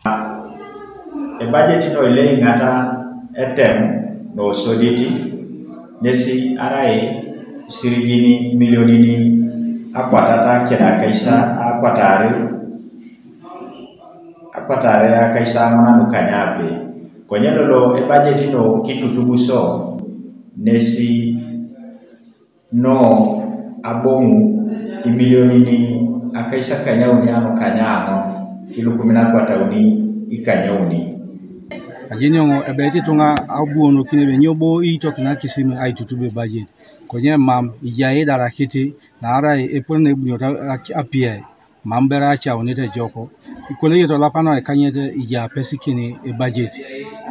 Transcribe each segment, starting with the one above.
Ebajet no ile ngata etem no soditi nesi arai sirigini milionini akwatata keda kaisa akwatare akaisa ngona nukanyape konyelolo ebajet no kitutubu so nesi no abomu imilionini akaisa kanyauni ano kanyano kilukumina kwatauni ikanyauni Ajinyongo ebeti tunga abuono kinebe nyobo Eitoki na Akisim Aitutub Ebajet konye mam ijaye darakiti na ara epone ebunyota apie mambera cha onete joko ikole yeto lapano kanyete ija pesikini Ebajet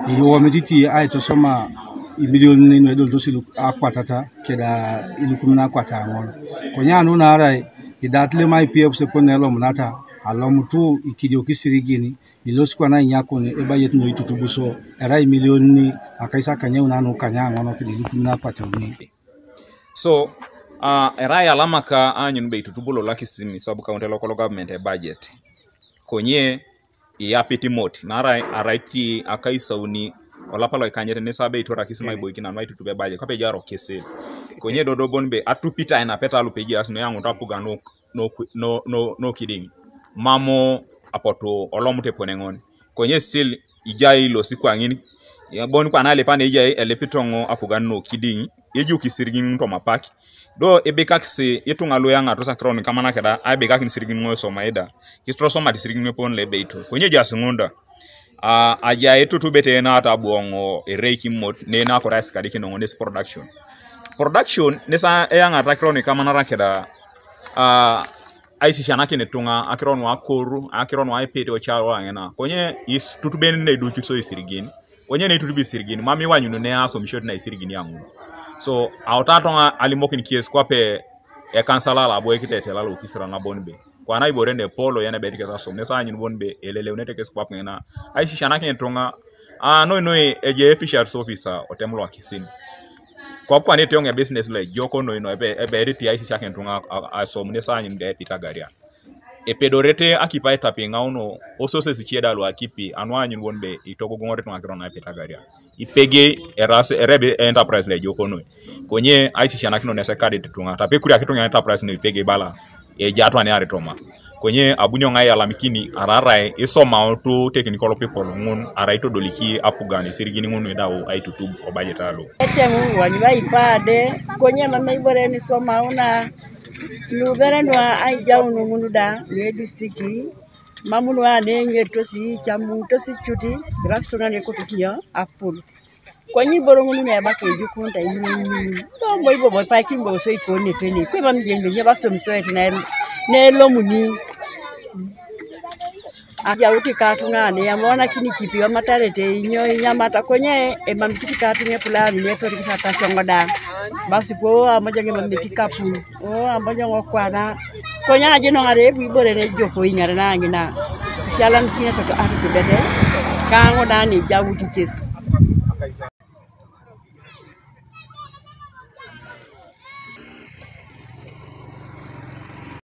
iyo mediti aito soma imilioni no edo dosilu akwatata keda ilukumina kwata ngol konye anu na ara idatle mai pf se ponelo munata alomutu ikidio kisirigini ilosikwa na nyako ne Ebajet no Aitutub so era milioni akaisa kanya unano kanya ngono kilikumina kwata ni so era ya lamaka anyun be Aitutub lo Akisim sabu county local government Ebajet konye yapiti moti na araiti akaisa uni olapalo ikanyere ne sabe itora Akisim ai boyki na Aitutub Ebajet kape jaro kese konye dodo bonbe atupita ina peta lupeji asno yangu tapuga no kidding mamo apoto olomute ponengon konye still ijai lo siku angini ya boni kwa nale pane ijai elepitongo apugan no kidding eji ukisirigin to mapaki do ebekakse yetunga lo yanga to sakron kama nakeda abegakin sirigin ngo so maeda kistro so madisirigin pon le beito konye jasngunda aja Aitutub bete na tabuongo ereiki mod ne na korais kadiki no ndes production nesa yanga takron kama nakeda SHS89M tunga akiron wa koru akiron wa ipete o charo angena konye is tutubeni ne do chitso isirigini konye ne tutubi sirigini mami wanyu ne aso mishot na isirigini yangu so autatonga alimokin kies kwape e kansala la boy kitete la lo kisira na bonbe kwa na iborende polo yana betike sa so ne sa anyu bonbe elele unete kes kwape ngena SHS89M tunga no eje official officer otemlo Akisim kwa nete yonge business le joko no ebe riti SHS89M tunga aso mnesa anyu nge pitagaria epedorete akipa etapinga uno osose sichieda lo akipi anwanyu bonbe itoko gongore tunga kirona pitagaria ipege erebe enterprise le joko no konye SHS89M nese credit tunga tapekuri akitunga enterprise no ipege bala ejatwa ne aretoma konye abunyo ngai alamikini ararai isoma to technical people ngun araito doliki apugani sirigini ngunu edao Aitutub obajetalo etemu wanywa ipade konye mama ibore ni soma una luberenwa aijaunu ngunuda ne district mamunu ane ngetosi chamu tosi chuti restaurant ekotosia apul konyi borongunu ne bake jukunta imini to boibo boy pakimbo so ikone peni kwe bamjenge nyabasomiso etina ne lomuni aja uti katunga ne yamona kini kipi wa matarete inyo nyamata konye mamtiki katunga fulani ne to rikata chongoda basi ko amajenge mamtiki kapu ambaje ngokwana konya aje no ngare bibore ne joko ingare na ngina shalam kina to atu bede kango dani jawuti kes